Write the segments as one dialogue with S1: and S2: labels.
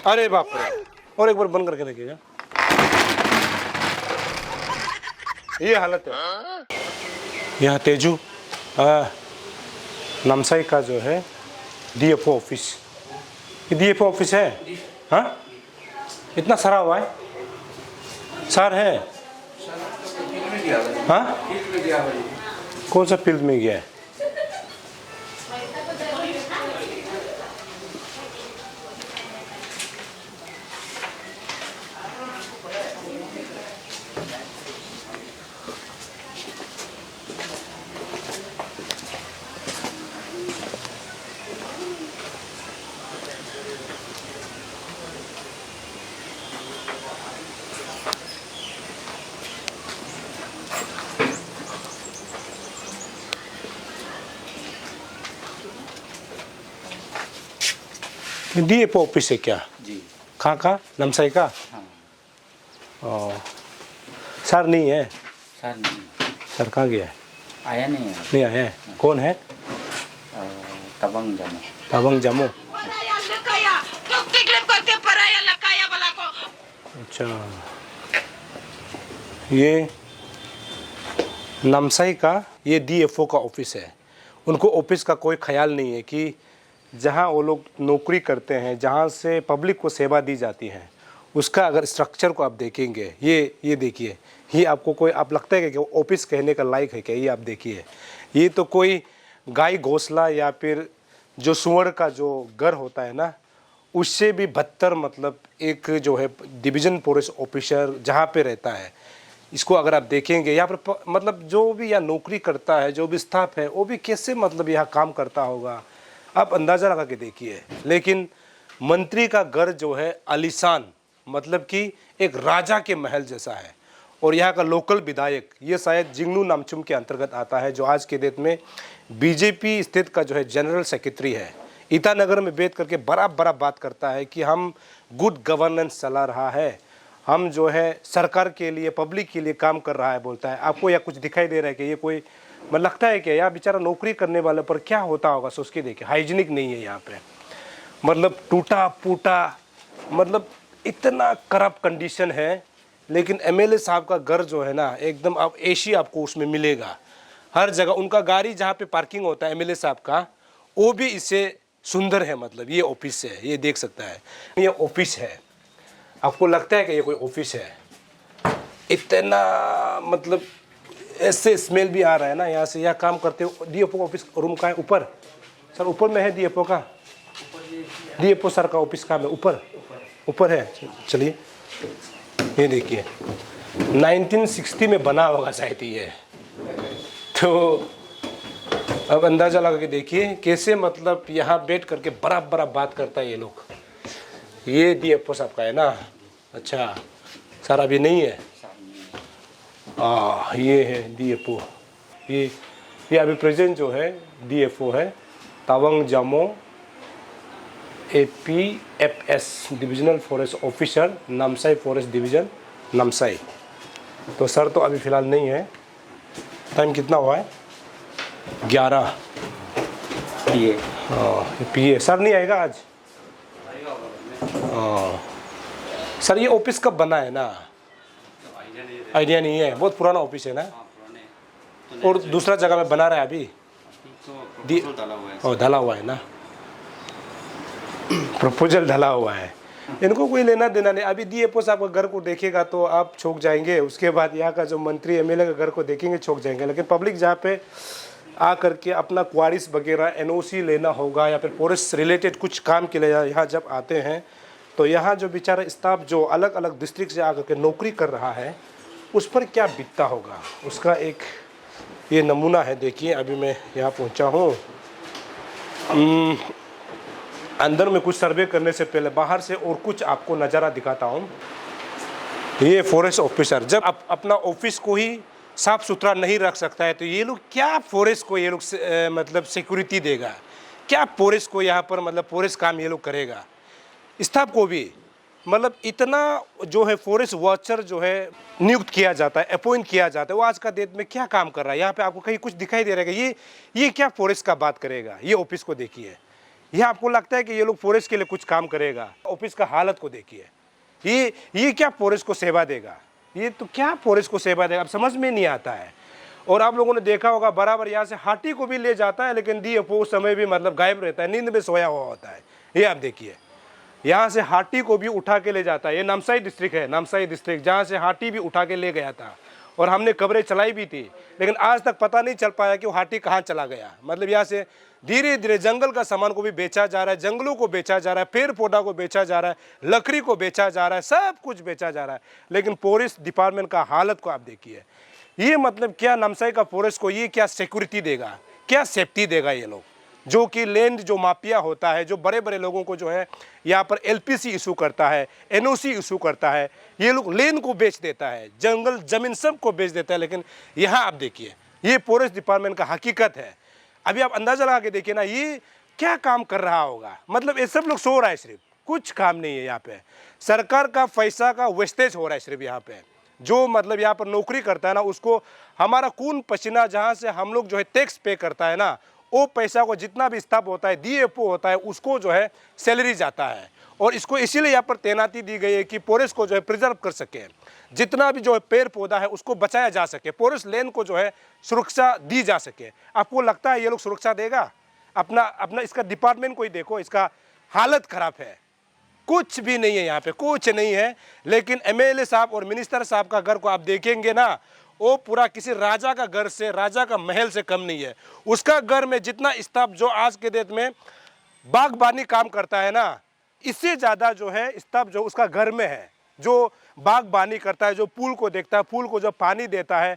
S1: अरे बाप रे, और एक बार बंद करके देखिएगा। ये हालत है। यहाँ तेजू नामसाई का जो है डीएफओ ऑफिस, ये डीएफओ ऑफिस है। हाँ, इतना सरा हुआ है, सर है। हाँ, कौन सा फील्ड में गया है? डीएफओ ऑफिस है क्या?
S2: जी।
S1: कहाँ का? नामसाई का?
S2: हाँ।
S1: सर नहीं है?
S2: सर नहीं।
S1: सर कहाँ गया है?
S2: आया नहीं है।
S1: नहीं आया है। कौन है?
S2: तबंग जामो।
S1: तबंग जामो। अच्छा, ये नामसाई का ये डीएफओ का ऑफिस है। उनको ऑफिस का कोई ख्याल नहीं है कि जहाँ वो लोग नौकरी करते हैं, जहाँ से पब्लिक को सेवा दी जाती है, उसका अगर स्ट्रक्चर को आप देखेंगे, ये देखिए, ये आपको कोई आप लगता है कि ऑफिस कहने का लायक है क्या? ये आप देखिए, ये तो कोई गाय घोंसला या फिर जो सुअर का जो घर होता है ना, उससे भी बदतर मतलब एक जो है डिवीज़न फॉरेस्ट ऑफिसर जहाँ पे रहता है, इसको अगर आप देखेंगे यहाँ पर मतलब जो भी यहाँ नौकरी करता है, जो भी स्टाफ है, वो भी कैसे मतलब यहाँ काम करता होगा, आप अंदाज़ा लगा के देखिए। लेकिन मंत्री का घर जो है आलीशान, मतलब कि एक राजा के महल जैसा है। और यहाँ का लोकल विधायक, ये शायद जिंगनू नामचुम के अंतर्गत आता है, जो आज के डेट में बीजेपी स्टेट का जो है जनरल सेक्रेटरी है। ईटानगर में बैठ करके बड़ा बड़ा बात करता है कि हम गुड गवर्नेंस चला रहा है, हम जो है सरकार के लिए, पब्लिक के लिए काम कर रहा है, बोलता है। आपको यह कुछ दिखाई दे रहा है कि ये कोई मतलब लगता है कि यार बेचारा नौकरी करने वाले पर क्या होता होगा, सोच के देखिए। हाइजीनिक नहीं है यहाँ पे, मतलब टूटा फूटा, मतलब इतना करप्ट कंडीशन है। लेकिन एमएलए साहब का घर जो है ना, एकदम आप एसी आपको उसमें मिलेगा हर जगह। उनका गाड़ी जहाँ पे पार्किंग होता है एमएलए साहब का, वो भी इससे सुंदर है। मतलब ये ऑफिस है, ये देख सकता है, ये ऑफिस है। आपको लगता है कि ये कोई ऑफिस है? इतना मतलब ऐसे स्मेल भी आ रहा है ना यहाँ से। यहाँ काम करते हो डीएफओ ऑफिस रूम का है ऊपर, सर ऊपर में है डीएफओ का, डीएफओ सर का ऑफिस का में ऊपर है। चलिए ये देखिए, 1960 में बना होगा शायद ये। तो अब अंदाज़ा लगा के देखिए कैसे मतलब यहाँ बैठ करके बड़ा बड़ा बात करता है ये लोग। ये डीएफओ साहब का है ना? अच्छा, सर अभी नहीं है। ये है डीएफओ, ये अभी प्रेजेंट जो है डीएफओ है तवांग जामो APFS divisional forest officer, Namsai forest division Namsai. तो सर तो अभी फ़िलहाल नहीं है। टाइम कितना हुआ है? 11। पीए सर नहीं आएगा आज? सर ये ऑफिस कब बना है ना? आइडिया नहीं है, बहुत पुराना ऑफिस है ना? और दूसरा जगह में बना रहा है अभी? ढला हुआ है ना, प्रपोजल ढला हुआ है। इनको कोई लेना देना नहीं। अभी डीएफओ साहब का घर को देखेगा तो आप चौंक जाएंगे, उसके बाद यहाँ का जो मंत्री एमएलए का घर को देखेंगे चौंक जाएंगे। लेकिन पब्लिक जहाँ पे आ करके अपना क्वारीज वगैरह एनओसी लेना होगा या फिर फॉरेस्ट रिलेटेड कुछ काम के लिए यहाँ जब आते हैं, तो यहाँ जो बेचारा स्टाफ जो अलग अलग डिस्ट्रिक्ट से आकर के नौकरी कर रहा है, उस पर क्या बीतता होगा, उसका एक ये नमूना है। देखिए अभी मैं यहाँ पहुँचा हूँ। अंदर में कुछ सर्वे करने से पहले बाहर से और कुछ आपको नज़ारा दिखाता हूँ। ये फॉरेस्ट ऑफिसर जब अपना ऑफिस को ही साफ सुथरा नहीं रख सकता है, तो ये लोग क्या फॉरेस्ट को ये लोग मतलब सिक्योरिटी देगा? क्या फॉरेस्ट को यहाँ पर मतलब फॉरेस्ट काम ये लोग करेगा? स्टाफ को भी मतलब इतना जो है फॉरेस्ट वॉचर जो है नियुक्त किया जाता है, अपॉइंट किया जाता है, वो आज का डेट में क्या काम कर रहा है? यहाँ पे आपको कहीं कुछ दिखाई दे रहा है? ये क्या फॉरेस्ट का बात करेगा? ये ऑफिस को देखिए, ये आपको लगता है कि ये लोग फॉरेस्ट के लिए कुछ काम करेगा? ऑफिस का हालत को देखिए, ये क्या फॉरेस्ट को सेवा देगा? ये तो क्या फॉरेस्ट को सेवा देगा, अब समझ में नहीं आता है। और आप लोगों ने देखा होगा बराबर यहाँ से हाथी को भी ले जाता है, लेकिन डीएफओ उस समय भी मतलब गायब रहता है, नींद में सोया हुआ होता है। ये आप देखिए, यहाँ से हाथी को भी उठा के ले जाता है। ये नामसाई डिस्ट्रिक्ट है, नामसाई डिस्ट्रिक्ट, जहाँ से हाथी भी उठा के ले गया था और हमने खबरें चलाई भी थी, लेकिन आज तक पता नहीं चल पाया कि वो हाथी कहाँ चला गया। मतलब यहाँ से धीरे धीरे जंगल का सामान को भी बेचा जा रहा है, जंगलों को बेचा जा रहा है, पेड़ पौधा को बेचा जा रहा है, लकड़ी को बेचा जा रहा है, सब कुछ बेचा जा रहा है। लेकिन फॉरेस्ट डिपार्टमेंट का हालत को आप देखिए, ये मतलब क्या नामसाई का फॉरेस्ट को ये क्या सिक्योरिटी देगा, क्या सेफ्टी देगा? ये लोग जो कि लैंड जो माफिया होता है, जो बड़े बड़े लोगों को जो है यहाँ पर एलपीसी इशू करता है, एनओसी इशू करता है, ये लोग लैंड को बेच देता है, जंगल जमीन सब को बेच देता है। लेकिन यहाँ आप देखिए, ये फॉरेस्ट डिपार्टमेंट का हकीकत है। अभी आप अंदाजा लगा के देखिए ना, ये क्या काम कर रहा होगा। मतलब ये सब लोग सो रहा है, सिर्फ कुछ काम नहीं है यहाँ पे। सरकार का पैसा का वेस्टेज हो रहा है सिर्फ यहाँ पे। जो मतलब यहाँ पर नौकरी करता है ना, उसको हमारा खून पसीना जहाँ से हम लोग जो है टैक्स पे करता है ना, वो पैसा को जितना भी स्टाफ होता है, डीएफओ होता है, उसको जो है सैलरी जाता है। और इसको इसीलिए यहाँ पर तैनाती दी गई है कि फॉरेस्ट को जो है प्रिजर्व कर सके, जितना भी जो है पेड़ पौधा है उसको बचाया जा सके, फॉरेस्ट लैंड को जो है सुरक्षा दी जा सके। आपको लगता है ये लोग सुरक्षा देगा? अपना इसका डिपार्टमेंट कोई देखो, इसका हालत खराब है, कुछ भी नहीं है यहाँ पे, कुछ नहीं है। लेकिन एमएलए साहब और मिनिस्टर साहब का घर को आप देखेंगे ना, वो पूरा किसी राजा का घर से, राजा का महल से कम नहीं है। उसका घर में जितना स्टाफ जो आज के डेट में बागबानी काम करता है ना, इससे ज़्यादा जो है स्टाफ जो उसका घर में है, जो बागबानी करता है, जो फूल को देखता है, फूल को जो पानी देता है,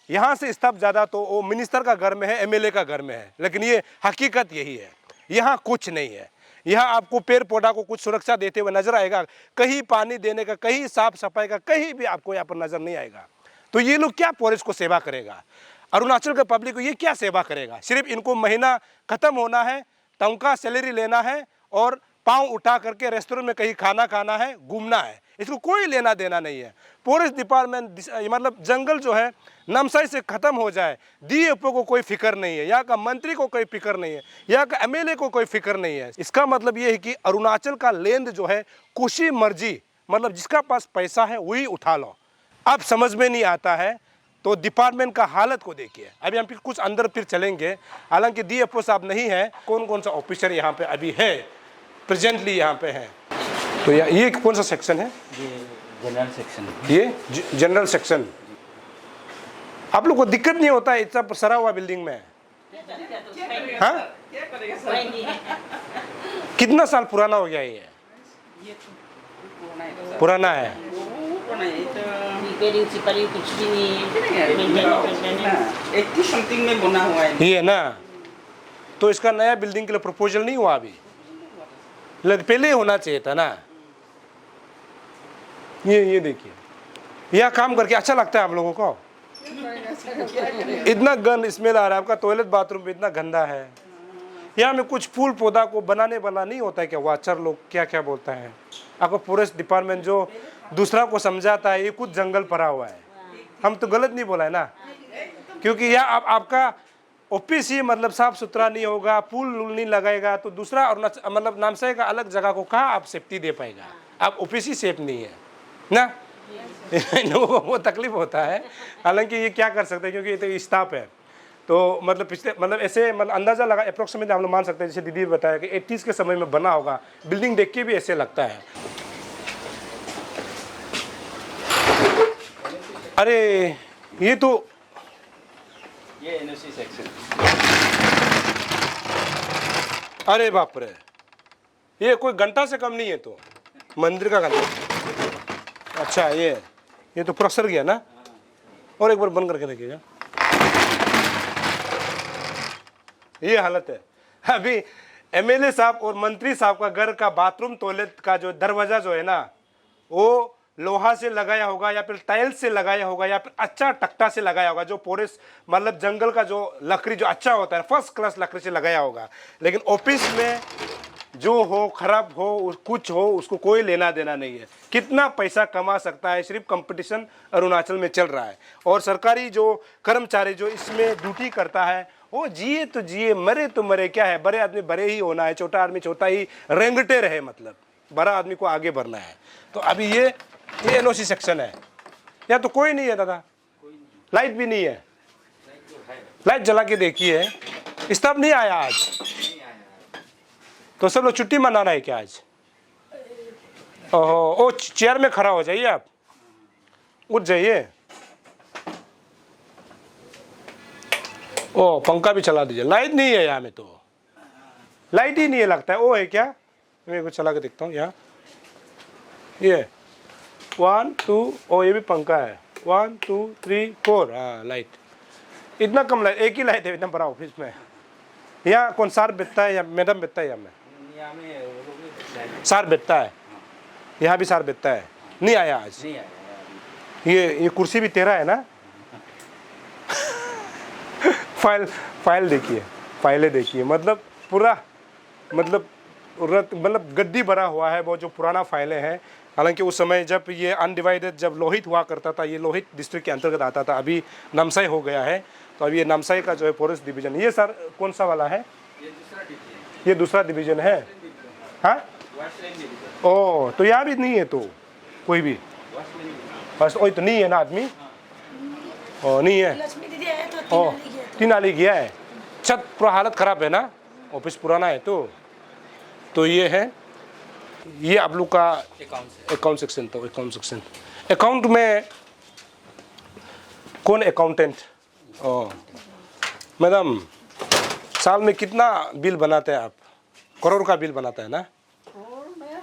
S1: यहाँ से स्टाफ ज़्यादा तो वो मिनिस्टर का घर में है, एमएलए का घर में है। लेकिन ये हकीकत यही है, यहाँ कुछ नहीं है। यहाँ आपको पेड़ पौधा को कुछ सुरक्षा देते हुए नजर आएगा, कहीं पानी देने का, कहीं साफ सफाई का, कहीं भी आपको यहाँ पर नजर नहीं आएगा। तो ये लोग क्या फॉरेस्ट को सेवा करेगा? अरुणाचल के पब्लिक को ये क्या सेवा करेगा? सिर्फ इनको महीना खत्म होना है, तनख्वाह सैलरी लेना है और पाँव उठा करके रेस्टोरेंट में कहीं खाना खाना है, घूमना है। इसको कोई लेना देना नहीं है। फॉरेस्ट डिपार्टमेंट मतलब जंगल जो है नामसाई से ख़त्म हो जाए, डीएफओ को कोई फिक्र नहीं है, यहाँ का मंत्री को कोई फिक्र नहीं है, यहाँ का एमएलए को कोई फिक्र नहीं है। इसका मतलब ये है कि अरुणाचल का लैंड जो है खुशी मर्जी, मतलब जिसका पास पैसा है वही उठा लो। अब समझ में नहीं आता है तो डिपार्टमेंट का हालत को देखिए। अभी हम फिर कुछ अंदर फिर चलेंगे, हालांकि डीएफओ साहब नहीं है, कौन कौन सा ऑफिसर यहाँ पे अभी है, प्रेजेंटली यहाँ पे है। तो ये कौन सा सेक्शन है?
S2: ये जनरल सेक्शन।
S1: ये जनरल सेक्शन। आप लोग को दिक्कत नहीं होता है इतना सरा हुआ बिल्डिंग में? हाँ, कितना साल पुराना हो गया ये? पुराना है।
S3: रिपेयरिंग सिपेयरिंग कुछ भी नहीं है,
S2: 80 समथिंग में बना हुआ है
S1: ये ना। तो इसका नया बिल्डिंग के लिए प्रपोजल नहीं हुआ अभी? पहले ही होना चाहिए था ना। ये देखिए, यह काम करके अच्छा लगता है आप लोगों को? इतना गंद स्मेल आ रहा है, आपका टॉयलेट बाथरूम भी इतना गंदा है। यहाँ में कुछ फूल पौधा को बनाने वाला नहीं होता है क्या? वाचर लोग क्या क्या बोलता है आपको? फॉरेस्ट डिपार्टमेंट जो दूसरा को समझाता है, ये कुछ जंगल पड़ा हुआ है। हम तो गलत नहीं बोला है ना, क्योंकि यहाँ आपका ऑफिस ही मतलब साफ सुथरा नहीं होगा, फूल नहीं लगाएगा, तो दूसरा और मतलब नामसाई का अलग जगह को कहाँ आप सेफ्टी दे पाएगा? आप ऑफिस ही सेफ नहीं है ना। लोगों को वो तकलीफ होता है। हालांकि ये क्या कर सकते हैं, क्योंकि ये तो स्टाफ है। तो मतलब पिछले मतलब ऐसे मतलब अंदाज़ा लगा अप्रोक्सीमेटली हम लोग मान सकते हैं, जैसे दीदी बताया कि 80s के समय में बना होगा। बिल्डिंग देख के भी ऐसे लगता है। अरे ये तो
S2: ये एनओसी सेक्शन।
S1: अरे बाप रे, ये कोई घंटा से कम नहीं है तो मंदिर का घंटा। अच्छा, ये तो पूरा सर गया ना। और एक बार बंद करके देखिएगा, ये हालत है। अभी एमएलए साहब और मंत्री साहब का घर का बाथरूम टॉयलेट का जो दरवाजा जो है ना, वो लोहा से लगाया होगा या फिर टाइल्स से लगाया होगा या फिर अच्छा टक्टा से लगाया होगा, जो फॉरेस्ट मतलब जंगल का जो लकड़ी जो अच्छा होता है, फर्स्ट क्लास लकड़ी से लगाया होगा। लेकिन ऑफिस में जो हो, खराब हो, कुछ हो, उसको कोई लेना देना नहीं है। कितना पैसा कमा सकता है, सिर्फ कंपटीशन अरुणाचल में चल रहा है। और सरकारी जो कर्मचारी जो इसमें ड्यूटी करता है, वो जिए तो जिए, मरे तो मरे, क्या है, बड़े आदमी बड़े ही होना है, छोटा आदमी छोटा ही रेंगटे रहे, मतलब बड़ा आदमी को आगे बढ़ना है। तो अभी ये एनओसी सेक्शन है। या तो कोई नहीं है दादा, लाइट भी नहीं है, लाइट जला के देखिए, स्टाफ नहीं आया आज, तो सब लोग छुट्टी मनाना है क्या आज? ओहो, ओ चेयर में खड़ा हो जाइए, आप उठ जाइए। ओ पंखा भी चला दीजिए, लाइट नहीं है यहाँ में, तो लाइट ही नहीं है लगता है। ओ है क्या, मैं कुछ चला के देखता हूँ यहाँ, ये 1 2, ओ ये भी पंखा है, 1 2 3 4, हाँ लाइट, इतना कम लाइट, एक ही लाइट है इतना बड़ा ऑफिस में। यहाँ कौन सार बैठता है या मैडम बैठता है? यहाँ में सार बैठता है, यहाँ भी सार बैठता है। नहीं आया आज?
S2: नहीं आया।
S1: ये कुर्सी भी तेरा है ना? फाइल देखिए, फाइलें देखिए, मतलब पूरा, मतलब गद्दी भरा हुआ है, वो जो पुराना फाइलें हैं। हालांकि उस समय जब ये अनडिवाइडेड, जब लोहित हुआ करता था, ये लोहित डिस्ट्रिक्ट के अंतर्गत आता था, अभी नामसाई हो गया है। तो अभी ये नामसाई का जो है फॉरेस्ट डिवीजन, ये सर कौन सा वाला है? ये दूसरा डिवीजन है। हाँ, ओ तो यहाँ भी नहीं है तो कोई भी, बस वही तो नहीं है ना आदमी। ओ नहीं है,
S3: लक्ष्मी दीदी आए तो
S1: ओ 3 नाली गया है, छत पूरा हालत खराब है ना, ऑफिस पुराना है। तो ये है, ये आप लोग का अकाउंट सेक्शन। तो अकाउंट सेक्शन, अकाउंट में कौन अकाउंटेंट? ओ मैडम, साल में कितना बिल बनाते हैं आप? करोड़ का बिल बनाता है ना?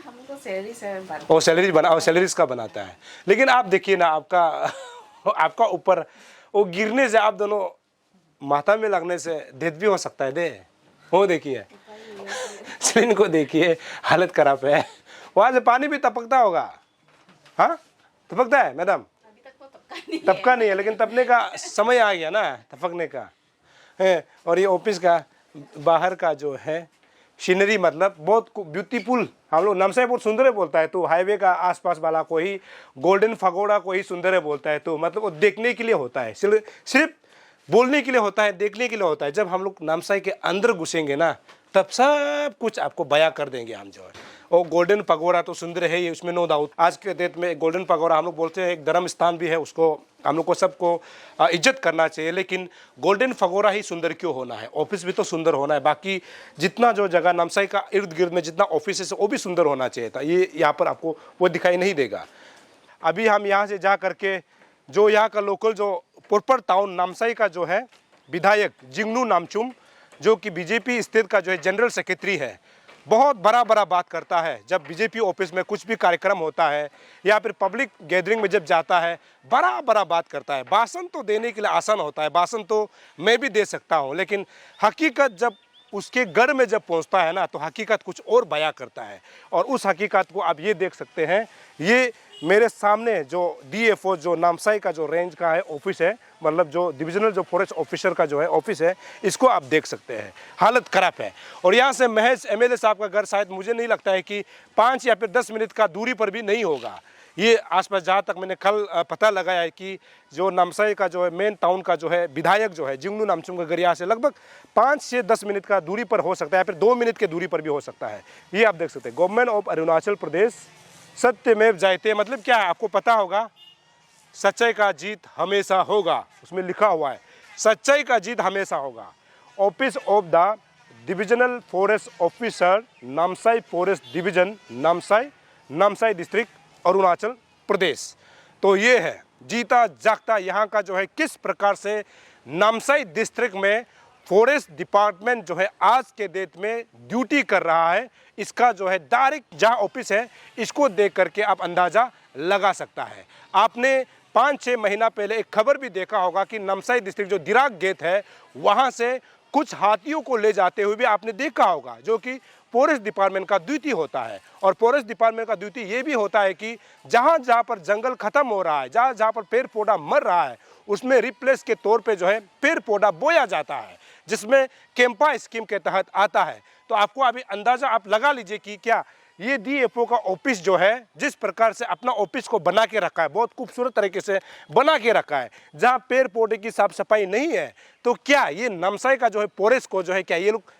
S3: हमको सैलरी से
S1: और सैलरी बना, और सैलरीज का बनाता है। लेकिन आप देखिए ना, आपका ऊपर वो गिरने से, आप दोनों माथा में लगने से डेथ भी हो सकता है। वो देखिए स्क्रीन को देखिए, हालत खराब है। वहां से पानी भी टपकता होगा। हाँ टपकता है मैडम?
S3: अभी तक वो
S1: टपका नहीं है, लेकिन टपने का समय आ गया ना, टपकने का है। और ये ऑफिस का बाहर का जो है सीनरी, मतलब बहुत ब्यूटीफुल। हम लोग नामसाई बहुत सुंदर है बोलता है, तो हाईवे का आसपास वाला को ही गोल्डन पगोड़ा को ही सुंदर है बोलता है। तो मतलब वो देखने के लिए होता है, सिर्फ बोलने के लिए होता है, देखने के लिए होता है। जब हम लोग नामसाई के अंदर घुसेंगे ना, तब सब कुछ आपको बयां कर देंगे हम जो है। और गोल्डन पगोड़ा तो सुंदर है ही, उसमें नो डाउट। आज के डेट में गोल्डन पगोड़ा हम लोग बोलते हैं एक धर्म स्थान भी है, उसको हम लोग को सबको इज्जत करना चाहिए। लेकिन गोल्डन पगोड़ा ही सुंदर क्यों होना है? ऑफिस भी तो सुंदर होना है। बाकी जितना जो जगह नामसाई का इर्द गिर्द में जितना ऑफिस है वो भी सुंदर होना चाहिए था। ये यहाँ पर आपको वो दिखाई नहीं देगा। अभी हम यहाँ से जा करके जो यहाँ का लोकल जो प्रॉपर टाउन नामसाई का जो है विधायक जिंगनू नामचुम, जो कि बीजेपी स्टेट का जो है जनरल सेक्रेटरी है, बहुत बड़ा बात करता है। जब बीजेपी ऑफिस में कुछ भी कार्यक्रम होता है या फिर पब्लिक गैदरिंग में जब जाता है, बड़ा बात करता है। भाषण तो देने के लिए आसान होता है, भाषण तो मैं भी दे सकता हूँ, लेकिन हकीकत जब उसके घर में जब पहुँचता है ना, तो हकीकत कुछ और बयां करता है। और उस हकीकत को आप ये देख सकते हैं, ये मेरे सामने जो DFO जो नामसाई का जो रेंज का है ऑफिस है, मतलब जो डिविजनल जो फॉरेस्ट ऑफिसर का जो है ऑफिस है, इसको आप देख सकते हैं, हालत ख़राब है। और यहाँ से महज MLA साहब का घर शायद मुझे नहीं लगता है कि 5 या फिर 10 मिनट का दूरी पर भी नहीं होगा। ये आसपास जहाँ तक मैंने कल पता लगाया है कि जो नामसाई का जो है मेन टाउन का जो है विधायक जो है जिंगनू नामचुम का घर यहाँ से लगभग 5 से 10 मिनट का दूरी पर हो सकता है, या फिर 2 मिनट के दूरी पर भी हो सकता है। ये आप देख सकते हैं। गवर्नमेंट ऑफ अरुणाचल प्रदेश सत्यमेव जयते, मतलब क्या है आपको पता होगा, सच्चाई का जीत हमेशा होगा। उसमें लिखा हुआ है सच्चाई का जीत हमेशा होगा। Office of the divisional forest officer Namsai forest division, Namsai district, Arunachal Pradesh. तो ये है जीता जागता यहाँ का जो है किस प्रकार से नामसाई डिस्ट्रिक्ट में फॉरेस्ट डिपार्टमेंट जो है आज के डेट में ड्यूटी कर रहा है। इसका जो है डायरेक्ट जहाँ ऑफिस है, इसको देख करके आप अंदाज़ा लगा सकता है। आपने 5-6 महीना पहले एक खबर भी देखा होगा कि नामसाई डिस्ट्रिक्ट जो दिराक गेट है, वहाँ से कुछ हाथियों को ले जाते हुए भी आपने देखा होगा, जो कि फॉरेस्ट डिपार्टमेंट का ड्यूटी होता है। और फॉरेस्ट डिपार्टमेंट का ड्यूटी ये भी होता है कि जहाँ जहाँ पर जंगल खत्म हो रहा है, जहाँ जहाँ पर पेड़ पौधा मर रहा है, उसमें रिप्लेस के तौर पे जो है पेड़ पौधा बोया जाता है, जिसमें कैंपा स्कीम के तहत आता है। तो आपको अभी अंदाज़ा आप लगा लीजिए कि क्या ये डीएफओ का ऑफिस जो है जिस प्रकार से अपना ऑफिस को बना के रखा है, बहुत खूबसूरत तरीके से बना के रखा है, जहाँ पेड़ पौधे की साफ सफाई नहीं है, तो क्या ये नामसाई का जो है फॉरेस्ट को जो है क्या ये लोग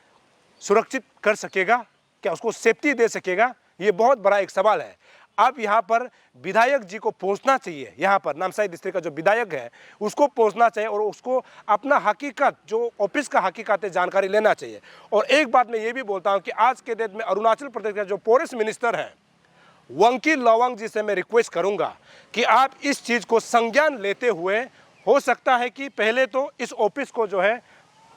S1: सुरक्षित कर सकेगा, क्या उसको सेफ्टी दे सकेगा? ये बहुत बड़ा एक सवाल है। अब यहाँ पर विधायक जी को पहुँचना चाहिए, यहाँ पर नामसाई डिस्ट्रिक्ट का जो विधायक है उसको पहुँचना चाहिए और उसको अपना हकीकत जो ऑफिस का हकीकत है जानकारी लेना चाहिए। और एक बात मैं ये भी बोलता हूँ कि आज के डेट में अरुणाचल प्रदेश का जो फॉरेस्ट मिनिस्टर है वांकी लोवांग जी से मैं रिक्वेस्ट करूँगा कि आप इस चीज़ को संज्ञान लेते हुए, हो सकता है कि पहले तो इस ऑफिस को जो है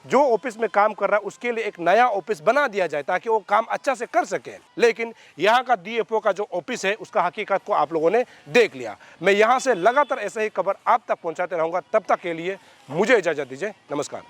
S1: जो ऑफिस में काम कर रहा है उसके लिए एक नया ऑफिस बना दिया जाए ताकि वो काम अच्छा से कर सके। लेकिन यहाँ का डीएफओ का जो ऑफिस है उसका हकीकत को आप लोगों ने देख लिया। मैं यहाँ से लगातार ऐसे ही खबर आप तक पहुँचाते रहूँगा। तब तक के लिए मुझे इजाज़त दीजिए। नमस्कार।